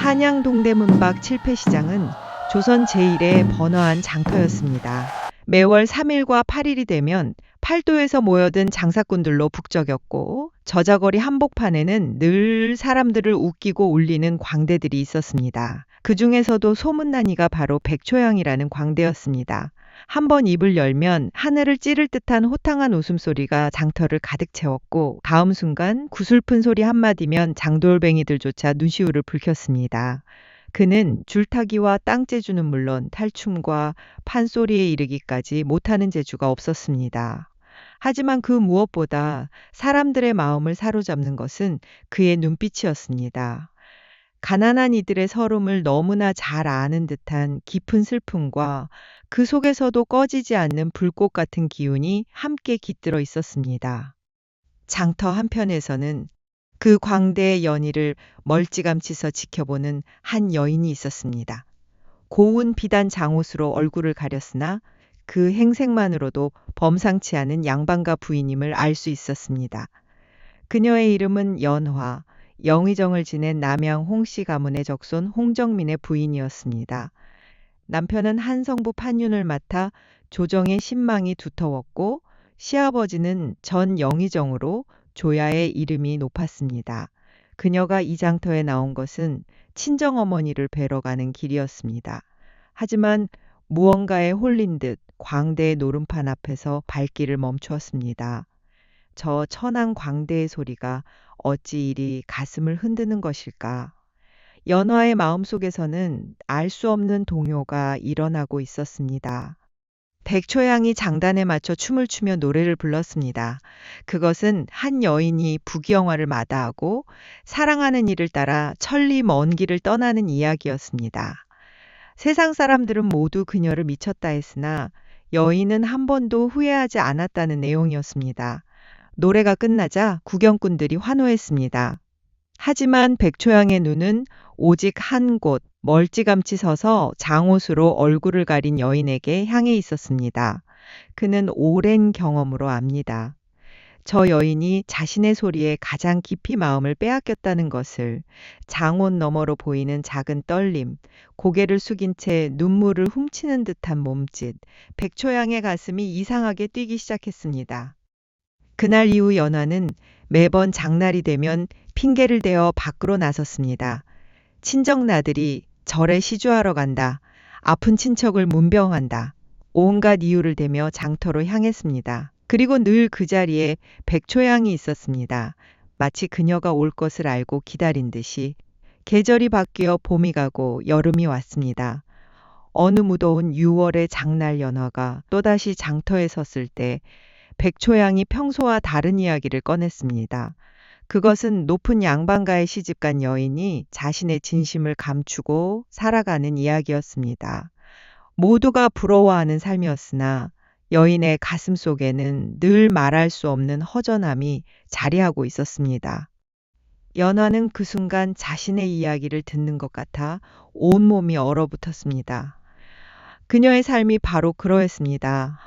한양 동대문밖 칠패시장은 조선 제1의 번화한 장터였습니다. 매월 3일과 8일이 되면 팔도에서 모여든 장사꾼들로 북적였고 저자거리 한복판에는 늘 사람들을 웃기고 울리는 광대들이 있었습니다. 그 중에서도 소문난 이가 바로 백초양이라는 광대였습니다. 한번 입을 열면 하늘을 찌를 듯한 호탕한 웃음소리가 장터를 가득 채웠고 다음 순간 구슬픈 소리 한마디면 장돌뱅이들조차 눈시울을 붉혔습니다. 그는 줄타기와 땅재주는 물론 탈춤과 판소리에 이르기까지 못하는 재주가 없었습니다. 하지만 그 무엇보다 사람들의 마음을 사로잡는 것은 그의 눈빛이었습니다. 가난한 이들의 서름을 너무나 잘 아는 듯한 깊은 슬픔과 그 속에서도 꺼지지 않는 불꽃 같은 기운이 함께 깃들어 있었습니다. 장터 한편에서는 그 광대의 연희를 멀찌감치서 지켜보는 한 여인이 있었습니다. 고운 비단 장옷으로 얼굴을 가렸으나 그 행색만으로도 범상치 않은 양반가 부인임을 알 수 있었습니다. 그녀의 이름은 연화, 영의정을 지낸 남양 홍씨 가문의 적손 홍정민의 부인이었습니다. 남편은 한성부 판윤을 맡아 조정의 신망이 두터웠고 시아버지는 전 영의정으로 조야의 이름이 높았습니다. 그녀가 이 장터에 나온 것은 친정어머니를 뵈러 가는 길이었습니다. 하지만 무언가에 홀린 듯 광대의 노름판 앞에서 발길을 멈추었습니다. 저 천한 광대의 소리가 어찌 이리 가슴을 흔드는 것일까? 연화의 마음속에서는 알 수 없는 동요가 일어나고 있었습니다. 백초양이 장단에 맞춰 춤을 추며 노래를 불렀습니다. 그것은 한 여인이 부귀영화를 마다하고 사랑하는 이를 따라 천리 먼 길을 떠나는 이야기였습니다. 세상 사람들은 모두 그녀를 미쳤다 했으나 여인은 한 번도 후회하지 않았다는 내용이었습니다. 노래가 끝나자 구경꾼들이 환호했습니다. 하지만 백초양의 눈은 오직 한 곳 멀찌감치 서서 장옷으로 얼굴을 가린 여인에게 향해 있었습니다. 그는 오랜 경험으로 압니다. 저 여인이 자신의 소리에 가장 깊이 마음을 빼앗겼다는 것을 장옷 너머로 보이는 작은 떨림, 고개를 숙인 채 눈물을 훔치는 듯한 몸짓, 백초양의 가슴이 이상하게 뛰기 시작했습니다. 그날 이후 연화는 매번 장날이 되면 핑계를 대어 밖으로 나섰습니다. 친정나들이 절에 시주하러 간다. 아픈 친척을 문병한다. 온갖 이유를 대며 장터로 향했습니다. 그리고 늘 그 자리에 백초양이 있었습니다. 마치 그녀가 올 것을 알고 기다린 듯이. 계절이 바뀌어 봄이 가고 여름이 왔습니다. 어느 무더운 6월의 장날 연화가 또다시 장터에 섰을 때 백초양이 평소와 다른 이야기를 꺼냈습니다. 그것은 높은 양반가에 시집간 여인이 자신의 진심을 감추고 살아가는 이야기였습니다. 모두가 부러워하는 삶이었으나 여인의 가슴 속에는 늘 말할 수 없는 허전함이 자리하고 있었습니다. 연화는 그 순간 자신의 이야기를 듣는 것 같아 온몸이 얼어붙었습니다. 그녀의 삶이 바로 그러했습니다.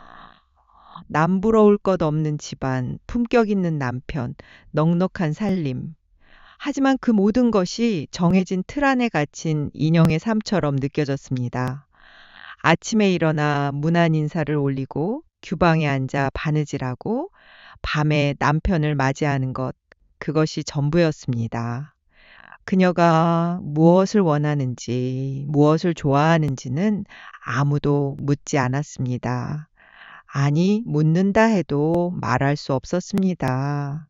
남부러울 것 없는 집안, 품격 있는 남편, 넉넉한 살림. 하지만 그 모든 것이 정해진 틀 안에 갇힌 인형의 삶처럼 느껴졌습니다. 아침에 일어나 문안 인사를 올리고 규방에 앉아 바느질하고 밤에 남편을 맞이하는 것, 그것이 전부였습니다. 그녀가 무엇을 원하는지, 무엇을 좋아하는지는 아무도 묻지 않았습니다. 아니, 묻는다 해도 말할 수 없었습니다.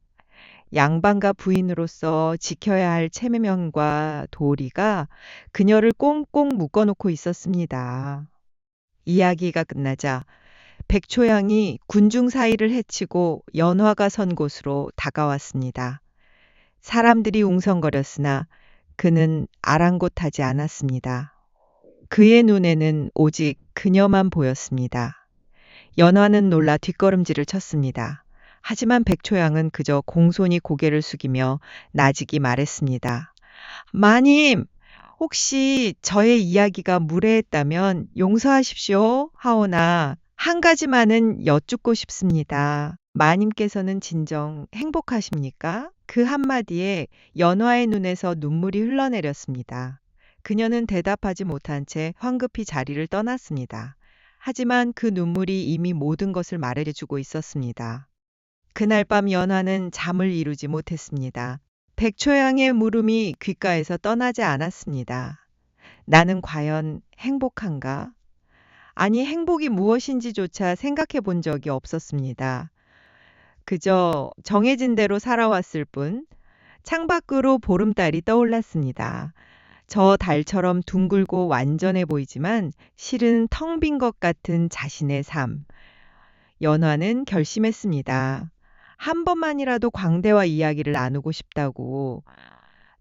양반과 부인으로서 지켜야 할 체면과 도리가 그녀를 꽁꽁 묶어놓고 있었습니다. 이야기가 끝나자 백초양이 군중 사이를 헤치고 연화가 선 곳으로 다가왔습니다. 사람들이 웅성거렸으나 그는 아랑곳하지 않았습니다. 그의 눈에는 오직 그녀만 보였습니다. 연화는 놀라 뒷걸음질을 쳤습니다. 하지만 백초양은 그저 공손히 고개를 숙이며 나직이 말했습니다. 마님, 혹시 저의 이야기가 무례했다면 용서하십시오 하오나 한 가지만은 여쭙고 싶습니다. 마님께서는 진정 행복하십니까? 그 한마디에 연화의 눈에서 눈물이 흘러내렸습니다. 그녀는 대답하지 못한 채 황급히 자리를 떠났습니다. 하지만 그 눈물이 이미 모든 것을 말해주고 있었습니다. 그날 밤 연화는 잠을 이루지 못했습니다. 백초양의 물음이 귓가에서 떠나지 않았습니다. 나는 과연 행복한가? 아니, 행복이 무엇인지조차 생각해 본 적이 없었습니다. 그저 정해진 대로 살아왔을 뿐, 창밖으로 보름달이 떠올랐습니다. 저 달처럼 둥글고 완전해 보이지만 실은 텅 빈 것 같은 자신의 삶. 연화는 결심했습니다. 한 번만이라도 광대와 이야기를 나누고 싶다고,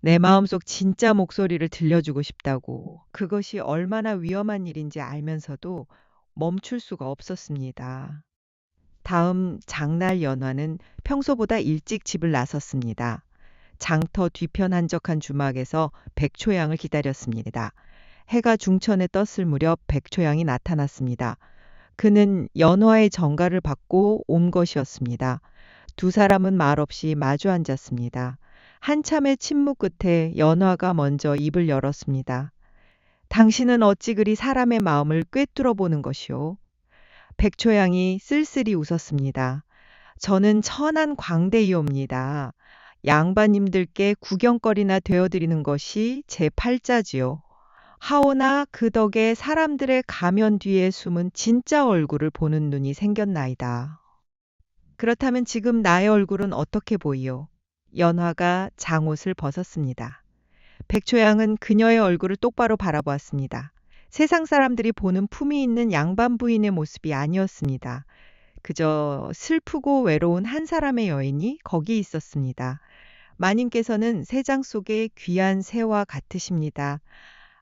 내 마음속 진짜 목소리를 들려주고 싶다고, 그것이 얼마나 위험한 일인지 알면서도 멈출 수가 없었습니다. 다음 장날 연화는 평소보다 일찍 집을 나섰습니다. 장터 뒤편 한적한 주막에서 백초양을 기다렸습니다. 해가 중천에 떴을 무렵 백초양이 나타났습니다. 그는 연화의 전가를 받고 온 것이었습니다. 두 사람은 말없이 마주 앉았습니다. 한참의 침묵 끝에 연화가 먼저 입을 열었습니다. 당신은 어찌 그리 사람의 마음을 꿰뚫어 보는 것이오? 백초양이 쓸쓸히 웃었습니다. 저는 천한 광대이옵니다. 양반님들께 구경거리나 되어드리는 것이 제 팔자지요. 하오나 그 덕에 사람들의 가면 뒤에 숨은 진짜 얼굴을 보는 눈이 생겼나이다. 그렇다면 지금 나의 얼굴은 어떻게 보이오? 연화가 장옷을 벗었습니다. 백초양은 그녀의 얼굴을 똑바로 바라보았습니다. 세상 사람들이 보는 품위 있는 양반 부인의 모습이 아니었습니다. 그저 슬프고 외로운 한 사람의 여인이 거기 있었습니다. 마님께서는 새장 속의 귀한 새와 같으십니다.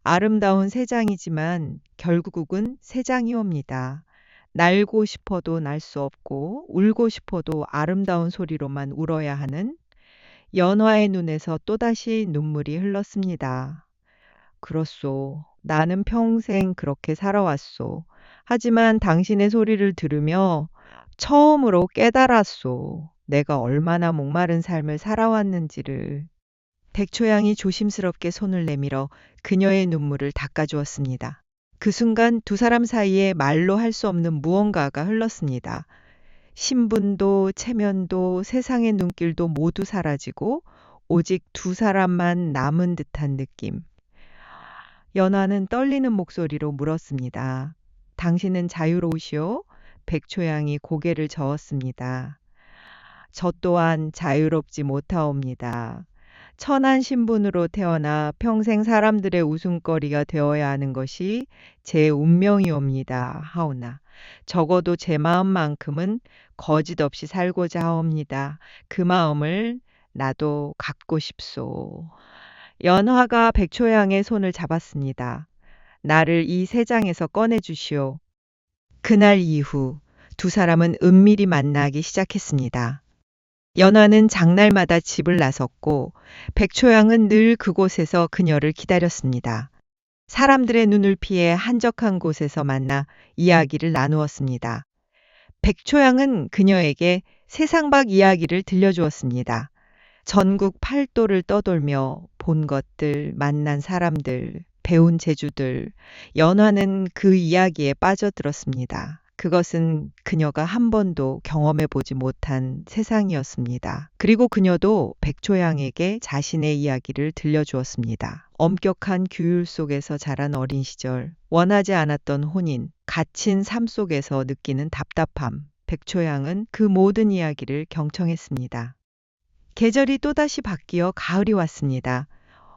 아름다운 새장이지만 결국은 새장이옵니다. 날고 싶어도 날 수 없고 울고 싶어도 아름다운 소리로만 울어야 하는. 연화의 눈에서 또다시 눈물이 흘렀습니다. 그렇소. 나는 평생 그렇게 살아왔소. 하지만 당신의 소리를 들으며 처음으로 깨달았소. 내가 얼마나 목마른 삶을 살아왔는지를. 백초양이 조심스럽게 손을 내밀어 그녀의 눈물을 닦아주었습니다. 그 순간 두 사람 사이에 말로 할 수 없는 무언가가 흘렀습니다. 신분도 체면도 세상의 눈길도 모두 사라지고 오직 두 사람만 남은 듯한 느낌. 연화는 떨리는 목소리로 물었습니다. 당신은 자유로우시오? 백초양이 고개를 저었습니다. 저 또한 자유롭지 못하옵니다. 천한 신분으로 태어나 평생 사람들의 웃음거리가 되어야 하는 것이 제 운명이옵니다. 하오나 적어도 제 마음만큼은 거짓 없이 살고자 하옵니다. 그 마음을 나도 갖고 싶소. 연화가 백초양의 손을 잡았습니다. 나를 이 세장에서 꺼내주시오. 그날 이후 두 사람은 은밀히 만나기 시작했습니다. 연화는 장날마다 집을 나섰고 백초양은 늘 그곳에서 그녀를 기다렸습니다. 사람들의 눈을 피해 한적한 곳에서 만나 이야기를 나누었습니다. 백초양은 그녀에게 세상 밖 이야기를 들려주었습니다. 전국 팔도를 떠돌며 본 것들, 만난 사람들, 배운 재주들, 연화는 그 이야기에 빠져들었습니다. 그것은 그녀가 한 번도 경험해 보지 못한 세상이었습니다. 그리고 그녀도 백초양에게 자신의 이야기를 들려주었습니다. 엄격한 규율 속에서 자란 어린 시절, 원하지 않았던 혼인, 갇힌 삶 속에서 느끼는 답답함. 백초양은 그 모든 이야기를 경청했습니다. 계절이 또다시 바뀌어 가을이 왔습니다.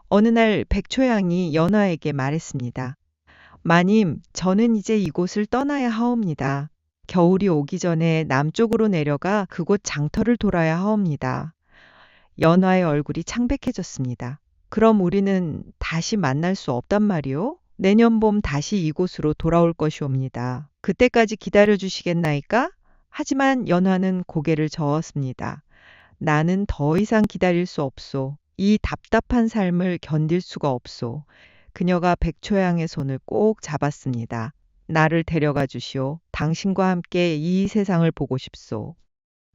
어느 날 백초양이 연화에게 말했습니다. 마님, 저는 이제 이곳을 떠나야 하옵니다. 겨울이 오기 전에 남쪽으로 내려가 그곳 장터를 돌아야 하옵니다. 연화의 얼굴이 창백해졌습니다. 그럼 우리는 다시 만날 수 없단 말이오? 내년 봄 다시 이곳으로 돌아올 것이옵니다. 그때까지 기다려 주시겠나이까? 하지만 연화는 고개를 저었습니다. 나는 더 이상 기다릴 수 없소. 이 답답한 삶을 견딜 수가 없소. 그녀가 백초양의 손을 꼭 잡았습니다. 나를 데려가 주시오. 당신과 함께 이 세상을 보고 싶소.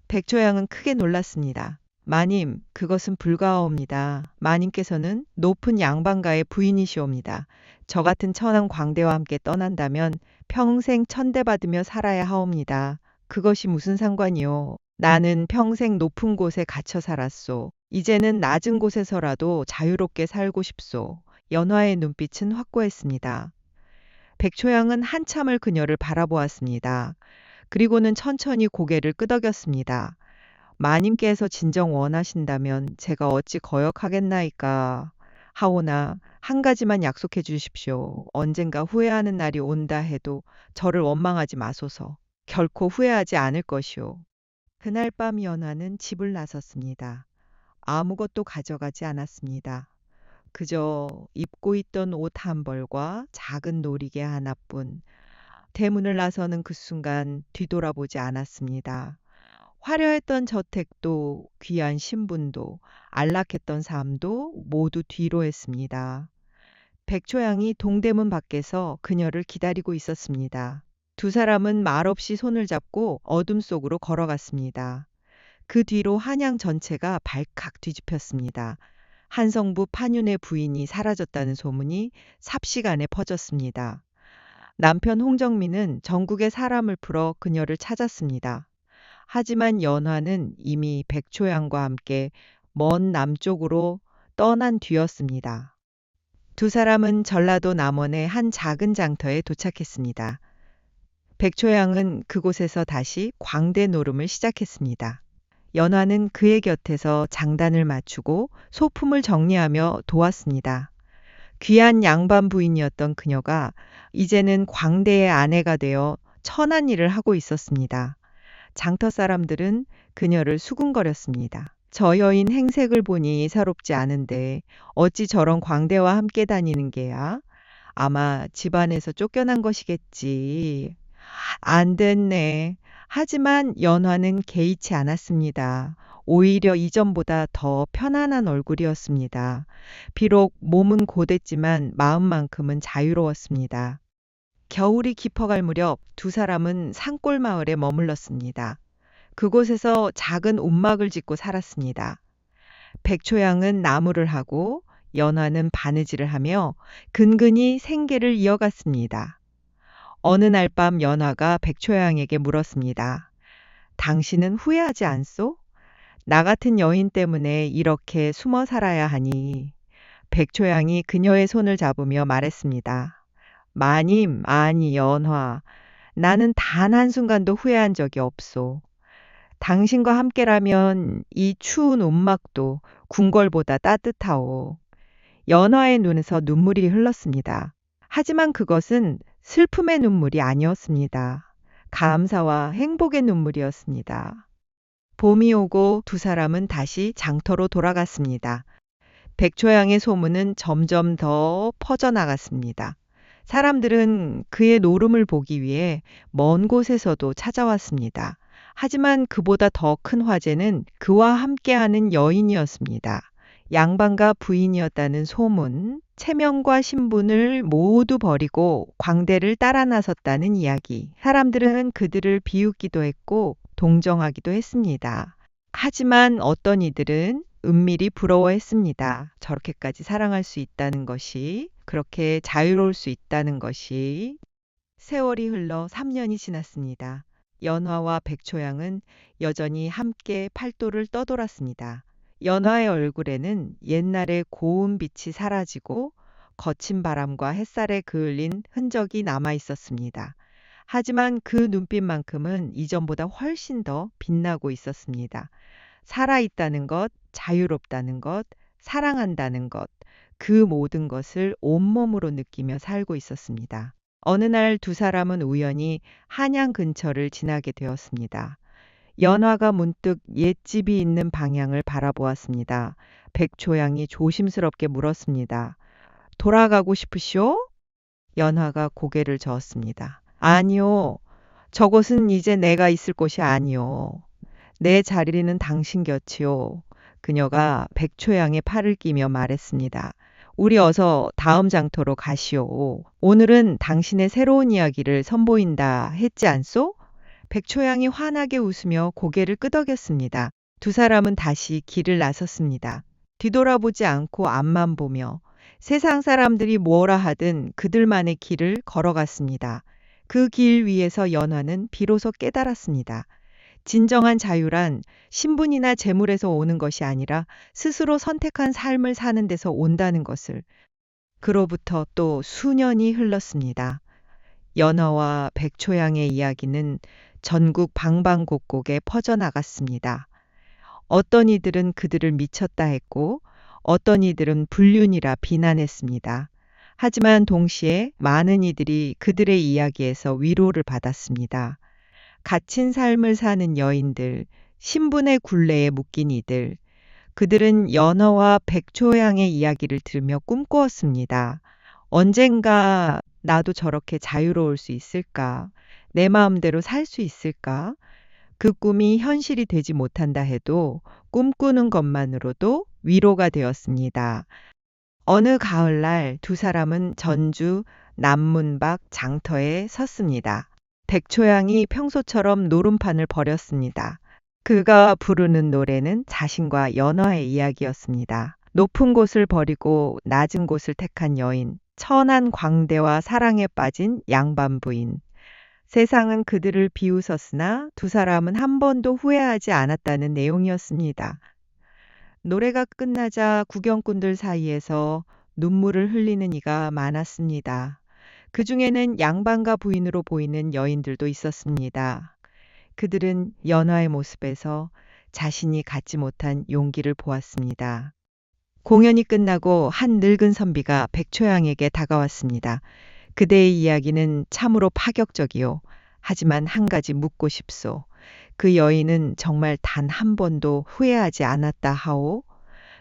백초양은 크게 놀랐습니다. 마님, 그것은 불가하옵니다. 마님께서는 높은 양반가의 부인이시옵니다. 저 같은 천한 광대와 함께 떠난다면 평생 천대받으며 살아야 하옵니다. 그것이 무슨 상관이요. 나는 평생 높은 곳에 갇혀 살았소. 이제는 낮은 곳에서라도 자유롭게 살고 싶소. 연화의 눈빛은 확고했습니다. 백초양은 한참을 그녀를 바라보았습니다. 그리고는 천천히 고개를 끄덕였습니다. 마님께서 진정 원하신다면 제가 어찌 거역하겠나이까. 하오나 한 가지만 약속해 주십시오. 언젠가 후회하는 날이 온다 해도 저를 원망하지 마소서. 결코 후회하지 않을 것이오. 그날 밤 연화는 집을 나섰습니다. 아무것도 가져가지 않았습니다. 그저 입고 있던 옷 한 벌과 작은 놀이개 하나뿐. 대문을 나서는 그 순간 뒤돌아보지 않았습니다. 화려했던 저택도 귀한 신분도 안락했던 삶도 모두 뒤로 했습니다. 백초양이 동대문 밖에서 그녀를 기다리고 있었습니다. 두 사람은 말없이 손을 잡고 어둠 속으로 걸어갔습니다. 그 뒤로 한양 전체가 발칵 뒤집혔습니다. 한성부 판윤의 부인이 사라졌다는 소문이 삽시간에 퍼졌습니다. 남편 홍정민은 전국의 사람을 풀어 그녀를 찾았습니다. 하지만 연화는 이미 백초양과 함께 먼 남쪽으로 떠난 뒤였습니다. 두 사람은 전라도 남원의 한 작은 장터에 도착했습니다. 백초양은 그곳에서 다시 광대 노름을 시작했습니다. 연화는 그의 곁에서 장단을 맞추고 소품을 정리하며 도왔습니다. 귀한 양반 부인이었던 그녀가 이제는 광대의 아내가 되어 천한 일을 하고 있었습니다. 장터 사람들은 그녀를 수군거렸습니다. 저 여인 행색을 보니 예사롭지 않은데 어찌 저런 광대와 함께 다니는 게야? 아마 집안에서 쫓겨난 것이겠지. 안 됐네. 하지만 연화는 개의치 않았습니다. 오히려 이전보다 더 편안한 얼굴이었습니다. 비록 몸은 고됐지만 마음만큼은 자유로웠습니다. 겨울이 깊어갈 무렵 두 사람은 산골 마을에 머물렀습니다. 그곳에서 작은 움막을 짓고 살았습니다. 백초양은 나무를 하고 연화는 바느질을 하며 근근히 생계를 이어갔습니다. 어느 날 밤 연화가 백초양에게 물었습니다. 당신은 후회하지 않소? 나 같은 여인 때문에 이렇게 숨어 살아야 하니. 백초양이 그녀의 손을 잡으며 말했습니다. 마님, 아니 연화. 나는 단 한순간도 후회한 적이 없소. 당신과 함께라면 이 추운 움막도 궁궐보다 따뜻하오. 연화의 눈에서 눈물이 흘렀습니다. 하지만 그것은 슬픔의 눈물이 아니었습니다. 감사와 행복의 눈물이었습니다. 봄이 오고 두 사람은 다시 장터로 돌아갔습니다. 백초양의 소문은 점점 더 퍼져나갔습니다. 사람들은 그의 노름을 보기 위해 먼 곳에서도 찾아왔습니다. 하지만 그보다 더 큰 화제는 그와 함께하는 여인이었습니다. 양반과 부인이었다는 소문, 체면과 신분을 모두 버리고 광대를 따라 나섰다는 이야기. 사람들은 그들을 비웃기도 했고 동정하기도 했습니다. 하지만 어떤 이들은 은밀히 부러워했습니다. 저렇게까지 사랑할 수 있다는 것이, 그렇게 자유로울 수 있다는 것이. 세월이 흘러 3년이 지났습니다. 연화와 백초양은 여전히 함께 팔도를 떠돌았습니다. 연화의 얼굴에는 옛날의 고운 빛이 사라지고 거친 바람과 햇살에 그을린 흔적이 남아 있었습니다. 하지만 그 눈빛만큼은 이전보다 훨씬 더 빛나고 있었습니다. 살아있다는 것, 자유롭다는 것, 사랑한다는 것, 그 모든 것을 온몸으로 느끼며 살고 있었습니다. 어느 날 두 사람은 우연히 한양 근처를 지나게 되었습니다. 연화가 문득 옛집이 있는 방향을 바라보았습니다. 백초양이 조심스럽게 물었습니다. 돌아가고 싶으시오? 연화가 고개를 저었습니다. 아니요. 저곳은 이제 내가 있을 곳이 아니요. 내 자리는 당신 곁이요. 그녀가 백초양의 팔을 끼며 말했습니다. 우리 어서 다음 장터로 가시오. 오늘은 당신의 새로운 이야기를 선보인다 했지 않소? 백초양이 환하게 웃으며 고개를 끄덕였습니다. 두 사람은 다시 길을 나섰습니다. 뒤돌아보지 않고 앞만 보며 세상 사람들이 뭐라 하든 그들만의 길을 걸어갔습니다. 그 길 위에서 연화는 비로소 깨달았습니다. 진정한 자유란 신분이나 재물에서 오는 것이 아니라 스스로 선택한 삶을 사는 데서 온다는 것을. 그로부터 또 수년이 흘렀습니다. 연화와 백초양의 이야기는 전국 방방곡곡에 퍼져나갔습니다. 어떤 이들은 그들을 미쳤다 했고 어떤 이들은 불륜이라 비난했습니다. 하지만 동시에 많은 이들이 그들의 이야기에서 위로를 받았습니다. 갇힌 삶을 사는 여인들, 신분의 굴레에 묶인 이들, 그들은 연어와 백초양의 이야기를 들으며 꿈꾸었습니다. 언젠가 나도 저렇게 자유로울 수 있을까? 내 마음대로 살 수 있을까? 그 꿈이 현실이 되지 못한다 해도 꿈꾸는 것만으로도 위로가 되었습니다. 어느 가을날 두 사람은 전주 남문박 장터에 섰습니다. 백초양이 평소처럼 노름판을 벌였습니다. 그가 부르는 노래는 자신과 연화의 이야기였습니다. 높은 곳을 버리고 낮은 곳을 택한 여인, 천한 광대와 사랑에 빠진 양반 부인. 세상은 그들을 비웃었으나 두 사람은 한 번도 후회하지 않았다는 내용이었습니다. 노래가 끝나자 구경꾼들 사이에서 눈물을 흘리는 이가 많았습니다. 그 중에는 양반과 부인으로 보이는 여인들도 있었습니다. 그들은 연화의 모습에서 자신이 갖지 못한 용기를 보았습니다. 공연이 끝나고 한 늙은 선비가 백초양에게 다가왔습니다. 그대의 이야기는 참으로 파격적이요. 하지만 한 가지 묻고 싶소. 그 여인은 정말 단 한 번도 후회하지 않았다 하오.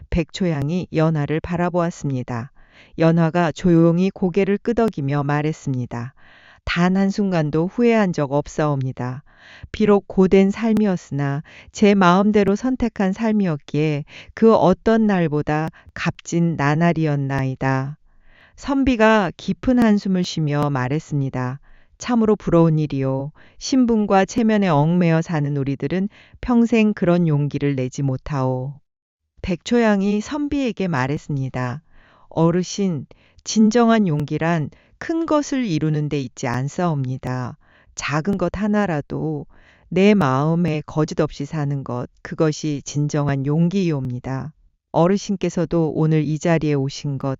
백초양이 연화를 바라보았습니다. 연화가 조용히 고개를 끄덕이며 말했습니다. 단 한순간도 후회한 적 없사옵니다. 비록 고된 삶이었으나 제 마음대로 선택한 삶이었기에 그 어떤 날보다 값진 나날이었나이다. 선비가 깊은 한숨을 쉬며 말했습니다. 참으로 부러운 일이요. 신분과 체면에 얽매여 사는 우리들은 평생 그런 용기를 내지 못하오. 백초양이 선비에게 말했습니다. 어르신, 진정한 용기란 큰 것을 이루는 데 있지 않사옵니다. 작은 것 하나라도 내 마음에 거짓 없이 사는 것, 그것이 진정한 용기이옵니다. 어르신께서도 오늘 이 자리에 오신 것,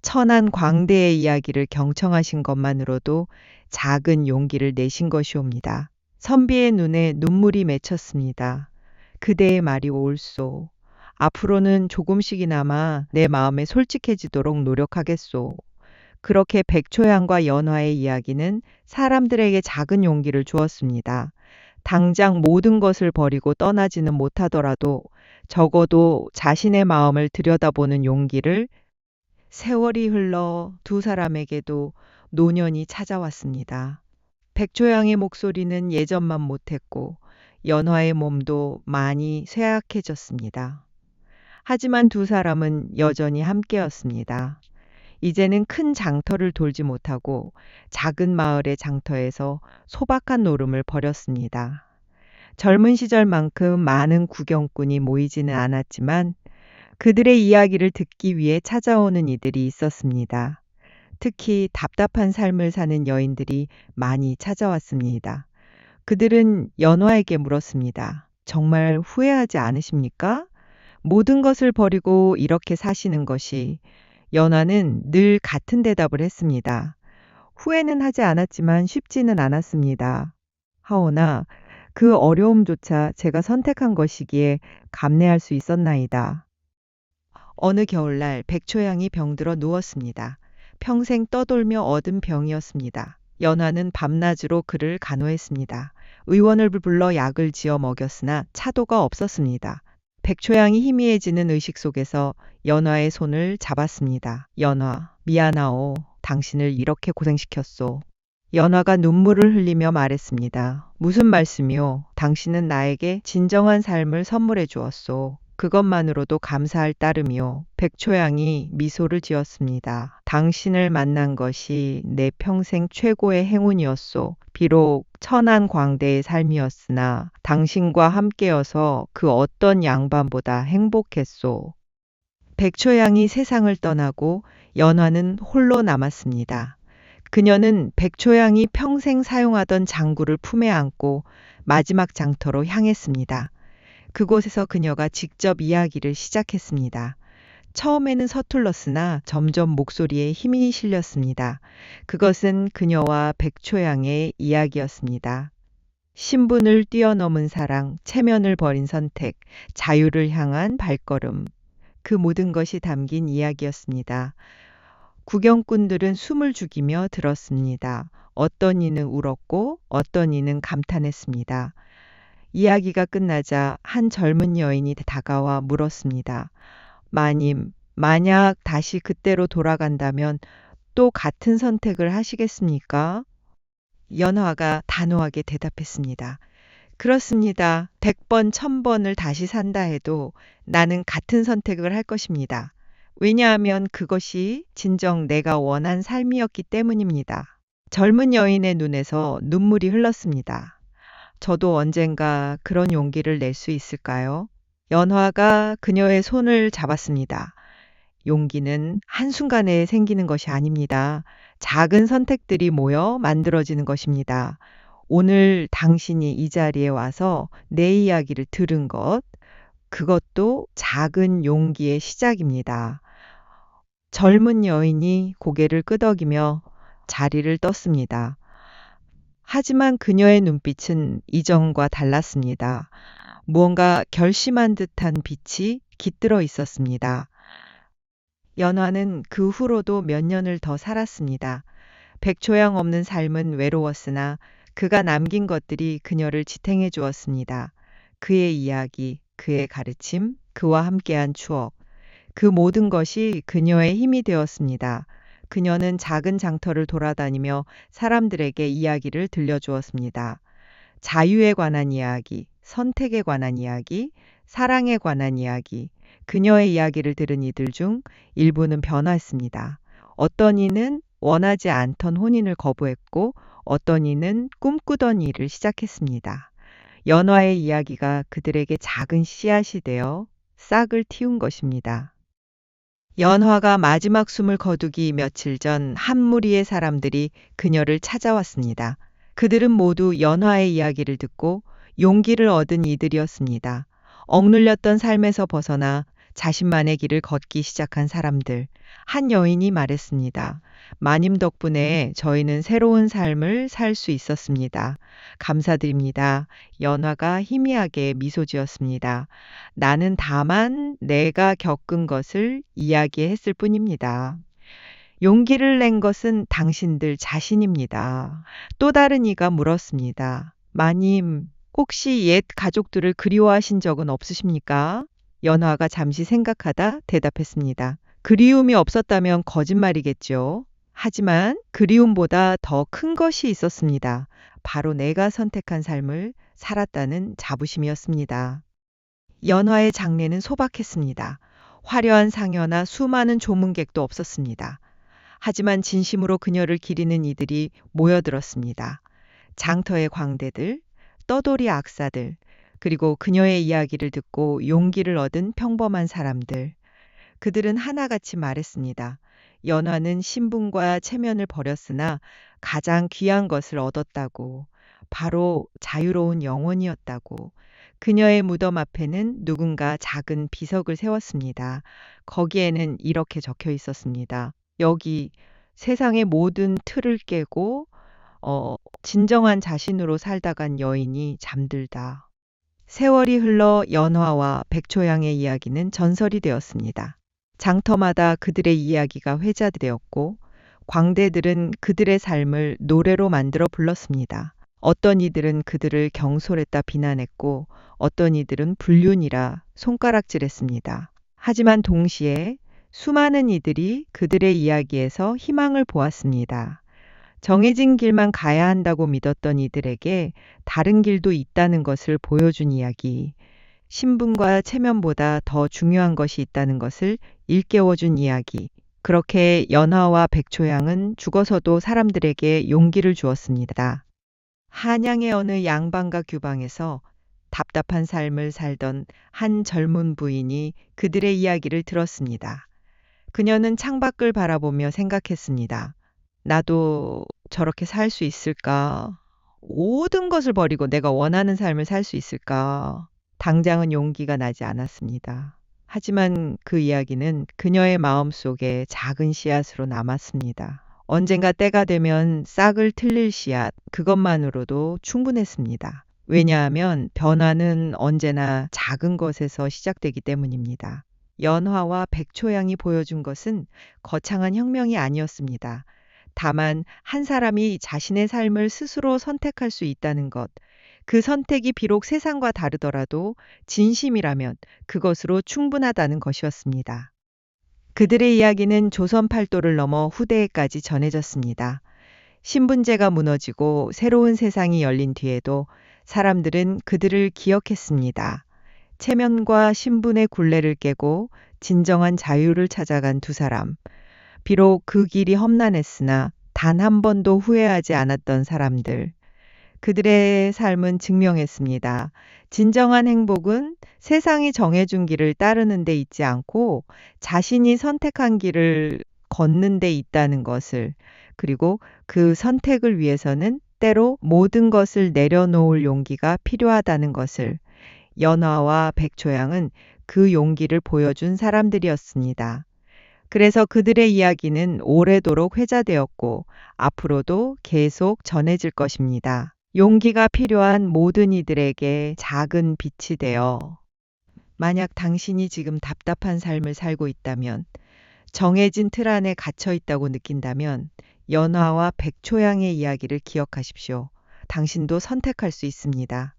천한 광대의 이야기를 경청하신 것만으로도 작은 용기를 내신 것이옵니다. 선비의 눈에 눈물이 맺혔습니다. 그대의 말이 옳소. 앞으로는 조금씩이나마 내 마음에 솔직해지도록 노력하겠소. 그렇게 백초양과 연화의 이야기는 사람들에게 작은 용기를 주었습니다. 당장 모든 것을 버리고 떠나지는 못하더라도 적어도 자신의 마음을 들여다보는 용기를. 세월이 흘러 두 사람에게도 노년이 찾아왔습니다. 백초양의 목소리는 예전만 못했고 연화의 몸도 많이 쇠약해졌습니다. 하지만 두 사람은 여전히 함께였습니다. 이제는 큰 장터를 돌지 못하고 작은 마을의 장터에서 소박한 노름을 벌였습니다. 젊은 시절만큼 많은 구경꾼이 모이지는 않았지만 그들의 이야기를 듣기 위해 찾아오는 이들이 있었습니다. 특히 답답한 삶을 사는 여인들이 많이 찾아왔습니다. 그들은 연화에게 물었습니다. 정말 후회하지 않으십니까? 모든 것을 버리고 이렇게 사시는 것이. 연화는 늘 같은 대답을 했습니다. 후회는 하지 않았지만 쉽지는 않았습니다. 하오나 그 어려움조차 제가 선택한 것이기에 감내할 수 있었나이다. 어느 겨울날 백초양이 병들어 누웠습니다. 평생 떠돌며 얻은 병이었습니다. 연화는 밤낮으로 그를 간호했습니다. 의원을 불러 약을 지어 먹였으나 차도가 없었습니다. 백초양이 희미해지는 의식 속에서 연화의 손을 잡았습니다. 연화, 미안하오. 당신을 이렇게 고생시켰소. 연화가 눈물을 흘리며 말했습니다. 무슨 말씀이오? 당신은 나에게 진정한 삶을 선물해 주었소. 그것만으로도 감사할 따름이요. 백초양이 미소를 지었습니다. 당신을 만난 것이 내 평생 최고의 행운이었소. 비록 천안광대의 삶이었으나 당신과 함께여서 그 어떤 양반보다 행복했소. 백초양이 세상을 떠나고 연화는 홀로 남았습니다. 그녀는 백초양이 평생 사용하던 장구를 품에 안고 마지막 장터로 향했습니다. 그곳에서 그녀가 직접 이야기를 시작했습니다. 처음에는 서툴렀으나 점점 목소리에 힘이 실렸습니다. 그것은 그녀와 백초양의 이야기였습니다. 신분을 뛰어넘은 사랑, 체면을 버린 선택, 자유를 향한 발걸음. 그 모든 것이 담긴 이야기였습니다. 구경꾼들은 숨을 죽이며 들었습니다. 어떤 이는 울었고 어떤 이는 감탄했습니다. 이야기가 끝나자 한 젊은 여인이 다가와 물었습니다. 마님, 만약 다시 그때로 돌아간다면 또 같은 선택을 하시겠습니까? 연화가 단호하게 대답했습니다. 그렇습니다. 100번, 1000번을 다시 산다 해도 나는 같은 선택을 할 것입니다. 왜냐하면 그것이 진정 내가 원한 삶이었기 때문입니다. 젊은 여인의 눈에서 눈물이 흘렀습니다. 저도 언젠가 그런 용기를 낼 수 있을까요? 연화가 그녀의 손을 잡았습니다. 용기는 한순간에 생기는 것이 아닙니다. 작은 선택들이 모여 만들어지는 것입니다. 오늘 당신이 이 자리에 와서 내 이야기를 들은 것, 그것도 작은 용기의 시작입니다. 젊은 여인이 고개를 끄덕이며 자리를 떴습니다. 하지만 그녀의 눈빛은 이전과 달랐습니다. 무언가 결심한 듯한 빛이 깃들어 있었습니다. 연화는 그 후로도 몇 년을 더 살았습니다. 백초양 없는 삶은 외로웠으나 그가 남긴 것들이 그녀를 지탱해 주었습니다. 그의 이야기, 그의 가르침, 그와 함께한 추억, 그 모든 것이 그녀의 힘이 되었습니다. 그녀는 작은 장터를 돌아다니며 사람들에게 이야기를 들려주었습니다. 자유에 관한 이야기, 선택에 관한 이야기, 사랑에 관한 이야기. 그녀의 이야기를 들은 이들 중 일부는 변화했습니다. 어떤 이는 원하지 않던 혼인을 거부했고 어떤 이는 꿈꾸던 일을 시작했습니다. 연화의 이야기가 그들에게 작은 씨앗이 되어 싹을 틔운 것입니다. 연화가 마지막 숨을 거두기 며칠 전 한 무리의 사람들이 그녀를 찾아왔습니다. 그들은 모두 연화의 이야기를 듣고 용기를 얻은 이들이었습니다. 억눌렸던 삶에서 벗어나 자신만의 길을 걷기 시작한 사람들. 한 여인이 말했습니다. 마님 덕분에 저희는 새로운 삶을 살 수 있었습니다. 감사드립니다. 연화가 희미하게 미소 지었습니다. 나는 다만 내가 겪은 것을 이야기했을 뿐입니다. 용기를 낸 것은 당신들 자신입니다. 또 다른 이가 물었습니다. 마님, 혹시 옛 가족들을 그리워하신 적은 없으십니까? 연화가 잠시 생각하다 대답했습니다. 그리움이 없었다면 거짓말이겠죠. 하지만 그리움보다 더 큰 것이 있었습니다. 바로 내가 선택한 삶을 살았다는 자부심이었습니다. 연화의 장례는 소박했습니다. 화려한 상여나 수많은 조문객도 없었습니다. 하지만 진심으로 그녀를 기리는 이들이 모여들었습니다. 장터의 광대들, 떠돌이 악사들, 그리고 그녀의 이야기를 듣고 용기를 얻은 평범한 사람들. 그들은 하나같이 말했습니다. 연화는 신분과 체면을 버렸으나 가장 귀한 것을 얻었다고. 바로 자유로운 영혼이었다고. 그녀의 무덤 앞에는 누군가 작은 비석을 세웠습니다. 거기에는 이렇게 적혀 있었습니다. 여기 세상의 모든 틀을 깨고 진정한 자신으로 살다 간 여인이 잠들다. 세월이 흘러 연화와 백초양의 이야기는 전설이 되었습니다. 장터마다 그들의 이야기가 회자되었고 광대들은 그들의 삶을 노래로 만들어 불렀습니다. 어떤 이들은 그들을 경솔했다 비난했고 어떤 이들은 불륜이라 손가락질했습니다. 하지만 동시에 수많은 이들이 그들의 이야기에서 희망을 보았습니다. 정해진 길만 가야 한다고 믿었던 이들에게 다른 길도 있다는 것을 보여준 이야기. 신분과 체면보다 더 중요한 것이 있다는 것을 일깨워준 이야기. 그렇게 연화와 백초양은 죽어서도 사람들에게 용기를 주었습니다. 한양의 어느 양반가 규방에서 답답한 삶을 살던 한 젊은 부인이 그들의 이야기를 들었습니다. 그녀는 창밖을 바라보며 생각했습니다. 나도 저렇게 살 수 있을까? 모든 것을 버리고 내가 원하는 삶을 살 수 있을까? 당장은 용기가 나지 않았습니다. 하지만 그 이야기는 그녀의 마음속에 작은 씨앗으로 남았습니다. 언젠가 때가 되면 싹을 틀릴 씨앗, 그것만으로도 충분했습니다. 왜냐하면 변화는 언제나 작은 것에서 시작되기 때문입니다. 연화와 백초양이 보여준 것은 거창한 혁명이 아니었습니다. 다만 한 사람이 자신의 삶을 스스로 선택할 수 있다는 것, 그 선택이 비록 세상과 다르더라도 진심이라면 그것으로 충분하다는 것이었습니다. 그들의 이야기는 조선 팔도를 넘어 후대에까지 전해졌습니다. 신분제가 무너지고 새로운 세상이 열린 뒤에도 사람들은 그들을 기억했습니다. 체면과 신분의 굴레를 깨고 진정한 자유를 찾아간 두 사람. 비록 그 길이 험난했으나 단 한 번도 후회하지 않았던 사람들. 그들의 삶은 증명했습니다. 진정한 행복은 세상이 정해준 길을 따르는 데 있지 않고 자신이 선택한 길을 걷는 데 있다는 것을, 그리고 그 선택을 위해서는 때로 모든 것을 내려놓을 용기가 필요하다는 것을, 연화와 백초양은 그 용기를 보여준 사람들이었습니다. 그래서 그들의 이야기는 오래도록 회자되었고 앞으로도 계속 전해질 것입니다. 용기가 필요한 모든 이들에게 작은 빛이 되어. 만약 당신이 지금 답답한 삶을 살고 있다면, 정해진 틀 안에 갇혀 있다고 느낀다면 연화와 백초양의 이야기를 기억하십시오. 당신도 선택할 수 있습니다.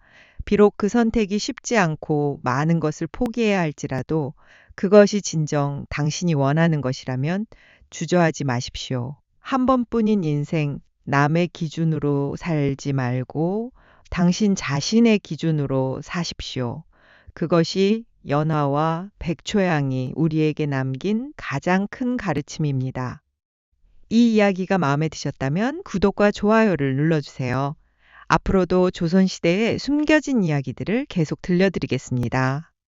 비록 그 선택이 쉽지 않고 많은 것을 포기해야 할지라도 그것이 진정 당신이 원하는 것이라면 주저하지 마십시오. 한 번뿐인 인생, 남의 기준으로 살지 말고 당신 자신의 기준으로 사십시오. 그것이 연화와 백초양이 우리에게 남긴 가장 큰 가르침입니다. 이 이야기가 마음에 드셨다면 구독과 좋아요를 눌러주세요. 앞으로도 조선시대의 숨겨진 이야기들을 계속 들려드리겠습니다.